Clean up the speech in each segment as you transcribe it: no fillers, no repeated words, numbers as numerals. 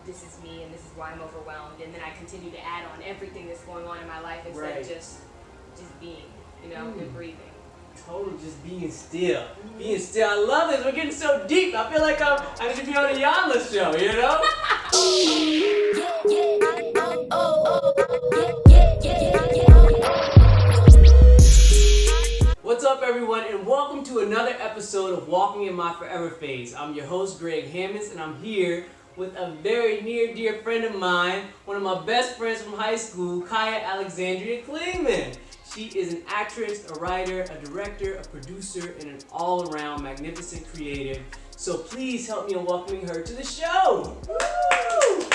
this is me and this is why I'm overwhelmed, and then I continue to add on everything that's going on in my life instead of just being, and breathing. Totally, just being still. Being still. I love this. We're getting so deep. I feel like I need to be on the Yana show, What's up, everyone, and welcome to another episode of Walking in My Forever Phase. I'm your host, Greg Hammonds, and I'm here with a very near dear friend of mine, one of my best friends from high school, Kiah Clingman. She is an actress, a writer, a director, a producer, and an all-around magnificent creative. So please help me in welcoming her to the show. Woo!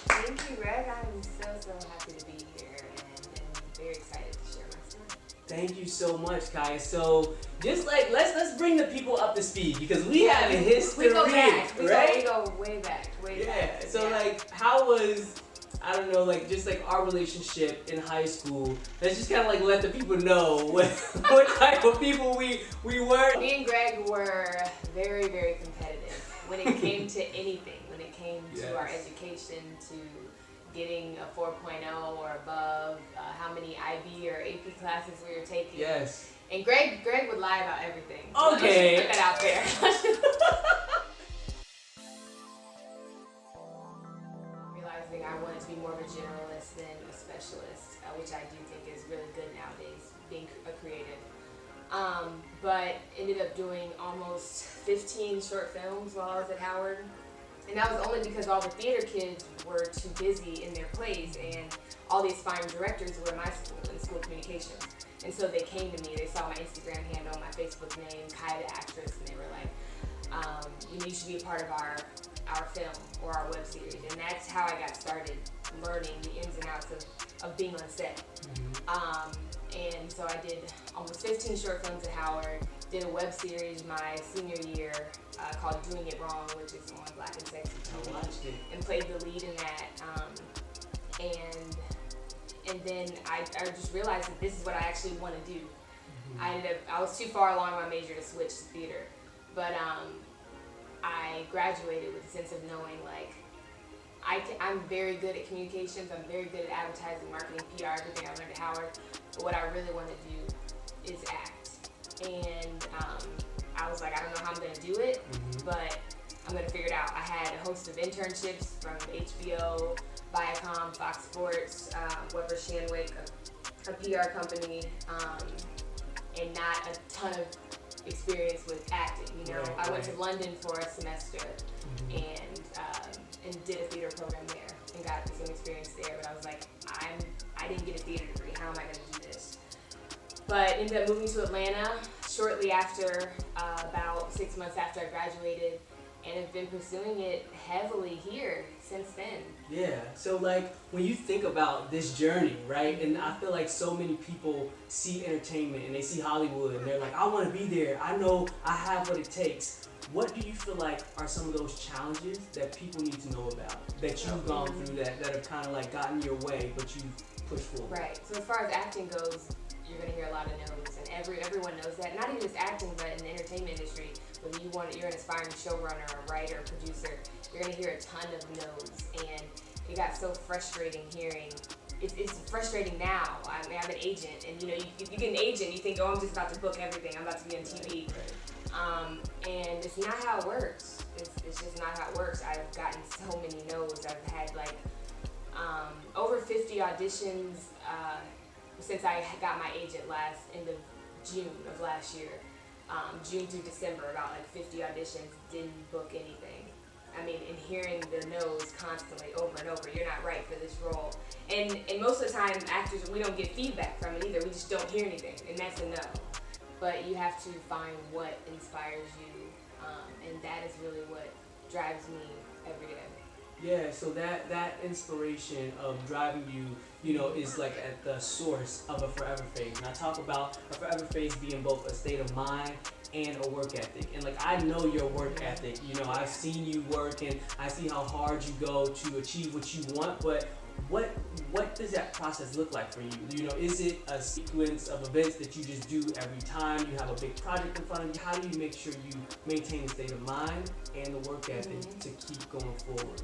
Thank you, Greg. I'm so happy to be here and very excited to share my story. Thank you so much, Kiah. So just let's bring the people up to speed because we have a history. We go back, right? We go way back. So how was, I don't know, our relationship in high school? Let's just kind of let the people know what type of people we were. Me and Greg were very, very competitive when it came to anything. When it came to our education, to getting a 4.0 or above, how many IB or AP classes we were taking. Yes. And Greg would lie about everything. Okay. Let's put that out there. Realizing I wanted to be more of a generalist than a specialist, which I do think is really good nowadays, being a creative. But ended up doing almost 15 short films while I was at Howard. And that was only because all the theater kids were too busy in their plays, and all the aspiring directors were in my school, in School of Communications. And so they came to me, they saw my Instagram handle, my Facebook name, Kiah the Actress, and they were like, you should be a part of our film or our web series. And that's how I got started learning the ins and outs of being on set. And so I did almost 15 short films at Howard, did a web series my senior year called Doing It Wrong, which is on Black and Sexy TV, and played the lead in that. And then I just realized that this is what I actually want to do. I was too far along my major to switch to theater, but I graduated with a sense of knowing I'm very good at communications, I'm very good at advertising, marketing, PR, everything I learned at Howard, but what I really want to do is act. And I was like, I don't know how I'm going to do it, but I'm going to figure it out. I had a host of internships from HBO, Viacom, Fox Sports, Weber Shandwick, a PR company, and not a ton of experience with acting. I went to London for a semester and did a theater program there and got some experience there. But I was like, I didn't get a theater degree. How am I going to do this? But ended up moving to Atlanta shortly after, about 6 months after I graduated, and have been pursuing it heavily here since then. Yeah, so when you think about this journey, right, and I feel like so many people see entertainment and they see Hollywood and they're like, I want to be there, I know I have what it takes. What do you feel like are some of those challenges that people need to know about, that you've gone through that have kind of gotten your way, but you pushed forward? Right, so as far as acting goes, you're going to hear a lot of no's, and everyone knows that. Not even just acting, but in the entertainment industry, whether you're an aspiring showrunner, a writer, a producer, you're going to hear a ton of no's, and it got so frustrating hearing. It's frustrating now. I mean, I'm an agent, and you get an agent, you think, oh, I'm just about to book everything, I'm about to be on TV. And it's not how it works. It's just not how it works. I've gotten so many no's. I've had over 50 auditions since I got my agent end of June of last year. June through December, about 50 auditions, didn't book anything. I mean, and hearing the no's constantly over and over, you're not right for this role. And most of the time, actors, we don't get feedback from it either. We just don't hear anything, and that's a no. But you have to find what inspires you, and that is really what drives me every day. Yeah, so that inspiration of driving you, is at the source of a forever phase. And I talk about a forever phase being both a state of mind and a work ethic. And I know your work ethic. I've seen you work and I see how hard you go to achieve what you want, but what does that process look like for you? Is it a sequence of events that you just do every time you have a big project in front of you? How do you make sure you maintain a state of mind and the work ethic to keep going forward?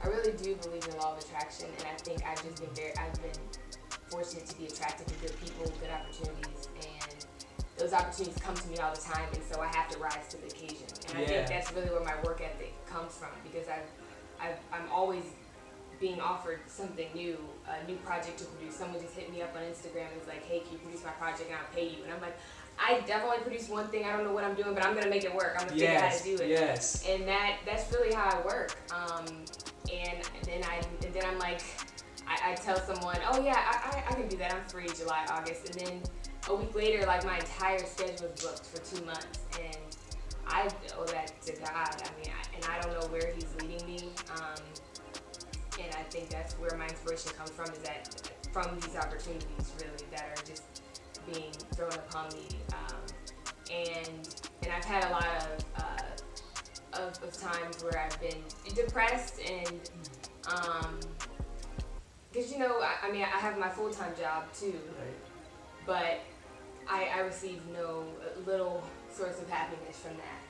I really do believe in the law of attraction, and I think I've been fortunate to be attracted to good people, good opportunities, and those opportunities come to me all the time, and so I have to rise to the occasion. And I think that's really where my work ethic comes from, because I'm always being offered something new, a new project to produce. Someone just hit me up on Instagram and was like, hey, can you produce my project and I'll pay you? And I'm like, I definitely produce one thing, I don't know what I'm doing, but I'm gonna make it work. I'm gonna figure out how to do it. Yes. And that's really how I work. And then I'm like, I tell someone, oh yeah, I can do that. I'm free July, August. And then a week later, like my entire schedule is booked for 2 months. And I owe that to God. I mean, I don't know where He's leading me. And I think that's where my inspiration comes from, is that from these opportunities really that are just being thrown upon me. And I've had a lot of times where I've been depressed and because I mean I have my full-time job too, right. but I receive no little source of happiness from that.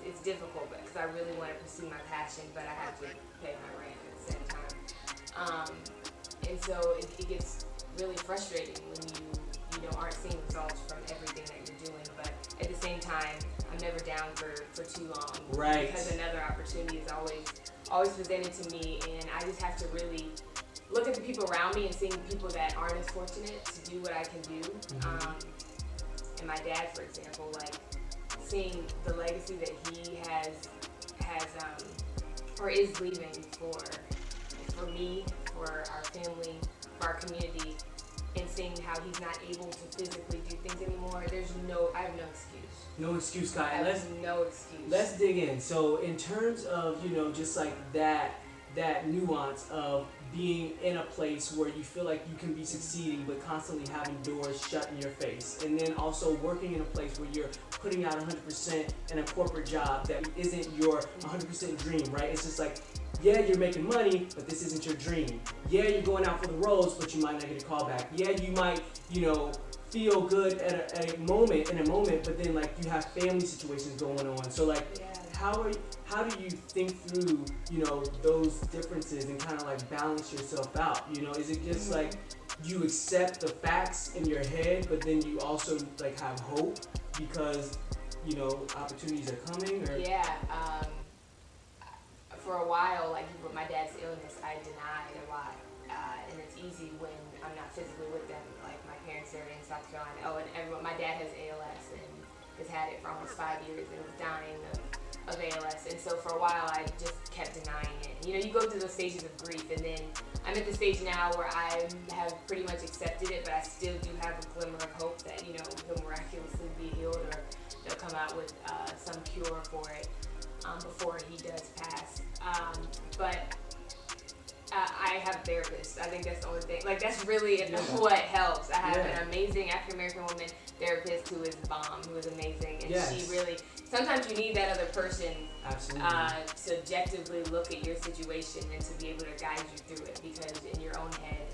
It's difficult because I really want to pursue my passion, but I have to pay my rent at the same time. And so it gets really frustrating when you aren't seeing results from everything that you're doing, but at the same time, I'm never down for too long. Right. Because another opportunity is always presented to me, and I just have to really look at the people around me and seeing people that aren't as fortunate to do what I can do. Mm-hmm. And my dad, for example, like seeing the legacy that he has or is leaving for me, for our family, for our community, and seeing how he's not able to physically do things anymore. I have no excuse. No excuse, Kiah. I have no excuse. Let's dig in. So in terms of, just like that nuance of being in a place where you feel like you can be succeeding but constantly having doors shut in your face, and then also working in a place where you're putting out 100% in a corporate job that isn't your 100% dream, right? It's just like, yeah, you're making money, but this isn't your dream. Yeah, you're going out for the roads, but you might not get a call back. Yeah, you might, feel good at a moment, but then like you have family situations going on. So like, how do you think through, those differences and kind of like balance yourself out? Is it just like you accept the facts in your head, but then you also like have hope because, opportunities are coming? Or? Yeah. For a while, like with my dad's illness, I denied a lot, and it's easy when I'm not physically with them. Like my parents are in South Carolina. Oh, and my dad has ALS and has had it for almost 5 years and was dying of ALS. And so for a while, I just kept denying it. You go through those stages of grief, and then I'm at the stage now where I have pretty much accepted it, but I still do have a glimmer of hope that he'll miraculously be healed, or they'll come out with some cure for it before he does pass. But I have therapists. I think that's the only thing. Like, that's really what helps. I have an amazing African-American woman therapist who is bomb, who is amazing. And she really, sometimes you need that other person to objectively look at your situation and to be able to guide you through it. Because in your own head,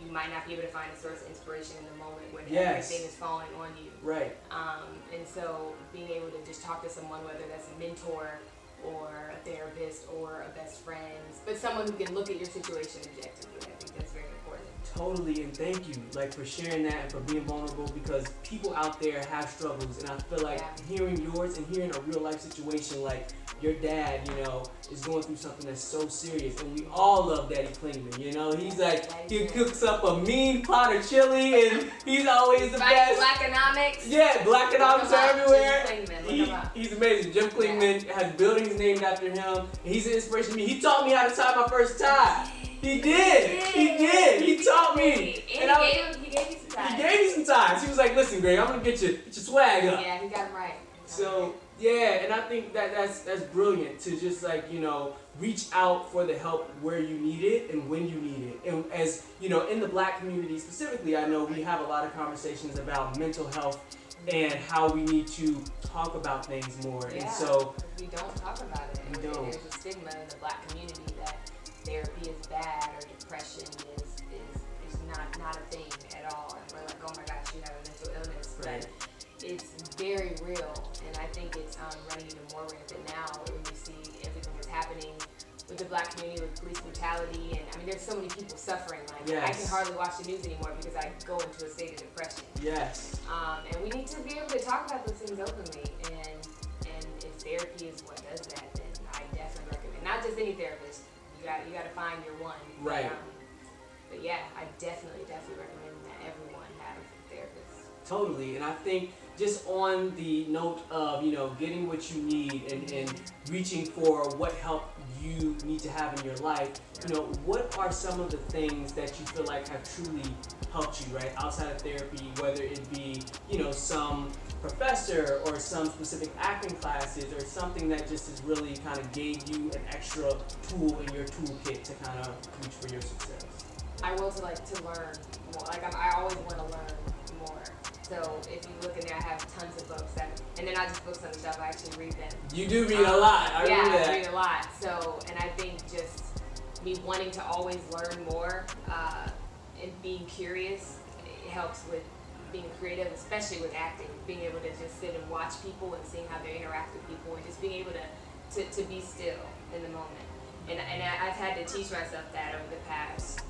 you might not be able to find a source of inspiration in the moment when everything is falling on you. Right. And so being able to just talk to someone, whether that's a mentor or a therapist or a best friend, but someone who can look at your situation objectively, I think that's very important. Totally, and thank you for sharing that and for being vulnerable, because people out there have struggles, and I feel like hearing yours and hearing a real life situation like your dad, is going through something that's so serious, and we all love Daddy Clingman, he's like, he cooks up a mean pot of chili, and he's always the best. Blackonomics. Yeah, Blackonomics are everywhere. Clingman, he's amazing. Jim Clingman has buildings named after him, and he's an inspiration to me. He taught me how to tie my first tie. He did. He taught me. And he gave you some ties. He gave me some ties. He was like, listen, Greg, I'm going to get your swag up. Yeah, he got him right. So, and I think that's brilliant to just reach out for the help where you need it and when you need it. And as, in the Black community specifically, I know we have a lot of conversations about mental health and how we need to talk about things more. Yeah, and so we don't talk about it. We don't. There's a stigma in the Black community that therapy is bad or depression is not a thing at all. And we're like, oh my gosh, you have a mental illness. Right. But it's very real, and I think it's running even more rampant now when you see everything that's happening with the Black community, with police brutality, and I mean, there's so many people suffering. Like Yes. I can hardly watch the news anymore because I go into a state of depression. Yes. And we need to be able to talk about those things openly. And if therapy is what does that, then I definitely recommend. Not just any therapist. You got to find your one. Right. But yeah, I definitely recommend that everyone have a therapist. Totally, and I think just on the note of, getting what you need and reaching for what help you need to have in your life, what are some of the things that you feel like have truly helped you, right, outside of therapy, whether it be, some professor or some specific acting classes or something that just has really kind of gave you an extra tool in your toolkit to kind of reach for your success? I will to learn more. I always want to learn more. So if you look in there, I have tons of books and they're not just books on the shelf. I actually read them. You do read a lot. I read a lot. So, and I think just me wanting to always learn more and being curious, it helps with being creative, especially with acting. Being able to just sit and watch people and seeing how they interact with people, and just being able to be still in the moment. And I've had to teach myself that over the past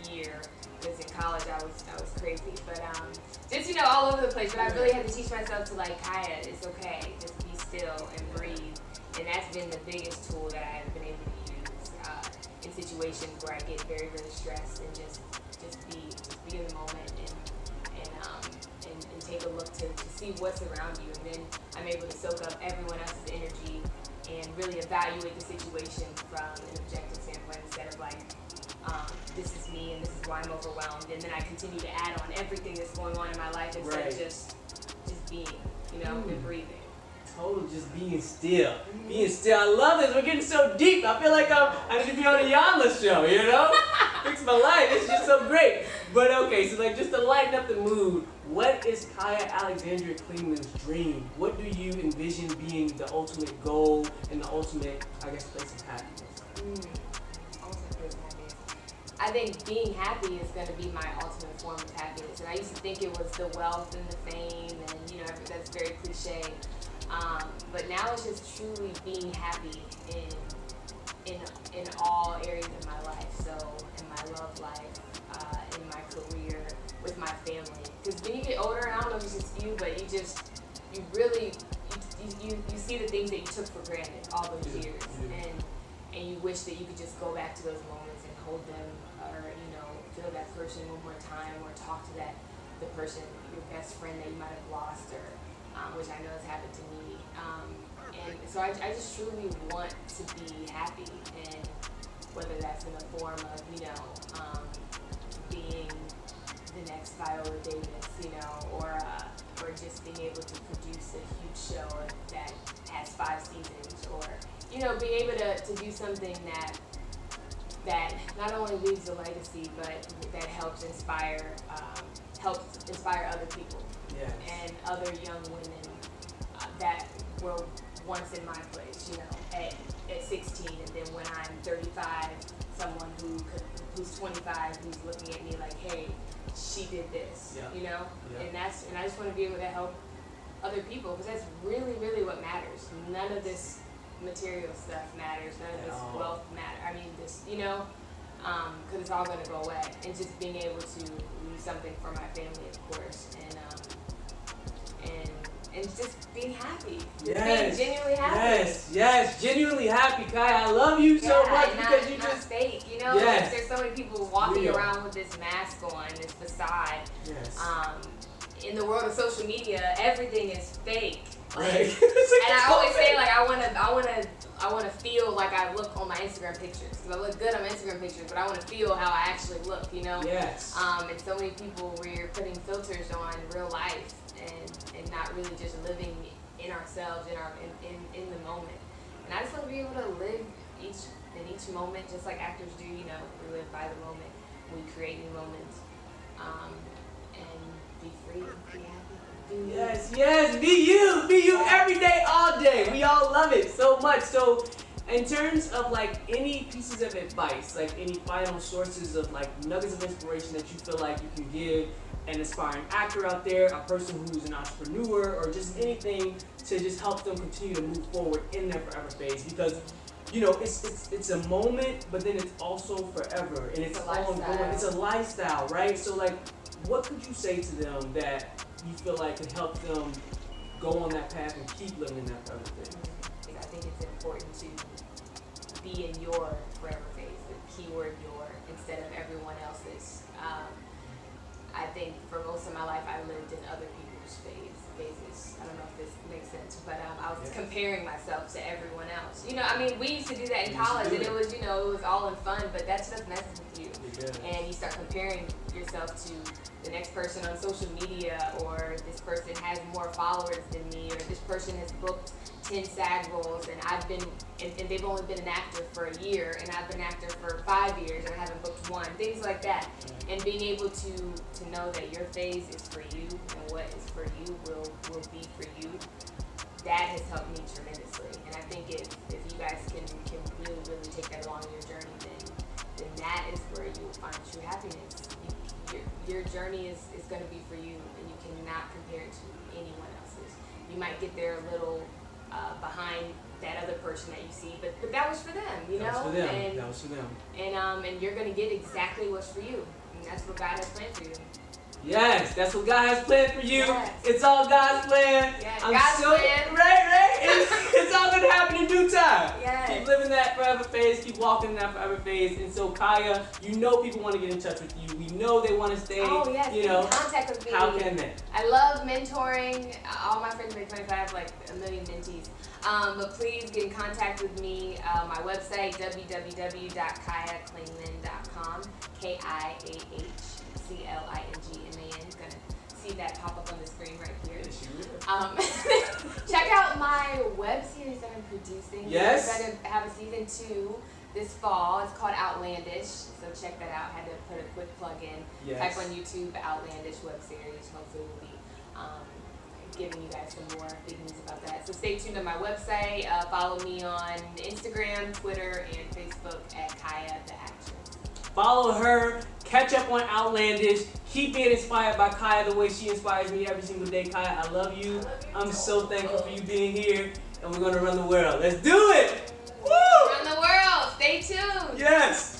year, because in college I was crazy, but just all over the place. But I really had to teach myself to Kiah, it's okay, just be still and breathe. And that's been the biggest tool that I have been able to use in situations where I get very, very stressed, and just be in the moment and take a look to see what's around you, and then I'm able to soak up everyone else's energy and really evaluate the situation from an objective standpoint, instead of this is me and this is why I'm overwhelmed, and then I continue to add on everything that's going on in my life instead of just being, and breathing. Totally, just being still. Being still. I love this. We're getting so deep. I feel like I need to be on a Yanla show, Fix my life. It's just so great. But okay, so just to lighten up the mood, what is Kiah Alexandria Clingman's dream? What do you envision being the ultimate goal and the ultimate, place of happiness? Ultimate place of happiness. I think being happy is going to be my ultimate form of happiness. And I used to think it was the wealth and the fame, and that's very cliche. But now it's just truly being happy in all areas of my life. So in my love life, in my career, with my family. Because when you get older, and I don't know if it's just you, but you see the things that you took for granted all those years, and you wish that you could just go back to those moments and hold them, or feel that person one more time, or talk to the person, your best friend that you might have lost, or which I know has happened to me. And so I just truly want to be happy, and whether that's in the form of being the next Viola Davis, or just being able to produce a huge show that has 5 seasons, or being able to do something that not only leaves a legacy, but that helps inspire other people. Yes. And other young women that were once in my place, at 16, and then when I'm 35, someone who's 25, who's looking at me like, hey, she did this, Yeah. And I just want to be able to help other people, because that's really, really what matters. None of this material stuff matters. None of this wealth matters. I mean, because it's all going to go away. And just being able to leave something for my family, of course, and just being happy. Yes. Being genuinely happy. Yes, genuinely happy, Kiah. I love you so much because you not just fake, Yes. There's so many people walking Real. around with this mask on, this facade. Yes. In the world of social media, everything is fake. Right. And I always say I want to feel like I look on my Instagram pictures, because I look good on my Instagram pictures, but I want to feel how I actually look, Yes. And so many people, we're putting filters on real life and not really just living in ourselves, in the moment. And I just want to be able to live in each moment, just like actors do. We live by the moment. We create new moments, and be free, be happy. Yes, be you every day, all day. We all love it so much. So, in terms of any pieces of advice, any final sources of nuggets of inspiration that you feel like you can give an aspiring actor out there, a person who's an entrepreneur, or just anything to just help them continue to move forward in their forever phase, because it's a moment, but then it's also forever, and it's a ongoing. lifestyle. It's a lifestyle, right? So like, what could you say to them that you feel like could help them go on that path and keep living in that forever thing? I think it's important to be in your forever phase, the keyword your, instead of everyone else's. I think for most of my life I lived in other people's phases. I don't know if this makes sense, but I was comparing myself to everyone else. I mean, we used to do that in college, and it was, it was all in fun, but that stuff messes with you. And you start comparing yourself to the next person on social media, or this person has more followers than me, or this person has booked 10 SAG roles, and they've only been an actor for a year, and I've been an actor for 5 years, and I haven't booked one. Things like that. And being able to know that your phase is for you, and what is for you will be for you, that has helped me tremendously. And I think if you guys can really, really take that along your journey, then that is where you will find true happiness. Your journey is going to be for you, and you cannot compare it to anyone else's. You might get there a little behind that other person that you see, but that was for them, That was for them. That was for them. And you're going to get exactly what's for you, and that's what God has planned for you. Yes, that's what God has planned for you. Yes. It's all God's plan. Yes. I'm God's so plan. right. It's all gonna happen in due time. Yes. Keep living that forever phase. Keep walking in that forever phase. And so, Kiah, people want to get in touch with you. We know they want to stay. Oh yes, get in contact with me. How can they? I love mentoring. All my friends make 25, like a million mentees. But please get in contact with me. My website, www.kiahclingman.com. KIAHCLINGMAN. Gonna see that pop up on the screen right here. Yes, you will. Check out my web series that I'm producing. Yes. We're gonna have a season 2 this fall. It's called Outlandish, so check that out. Had to put a quick plug in. Yes. Type on YouTube Outlandish web series. Hopefully we'll be giving you guys some more big news about that. So stay tuned to my website. Follow me on Instagram, Twitter, and Facebook at Kiah the Actress. Follow her. Catch up on Outlandish. Keep being inspired by Kiah the way she inspires me every single day. Kiah, I love you. I'm so thankful for you being here, and we're gonna run the world. Let's do it! Woo! Around the world. Stay tuned. Yes.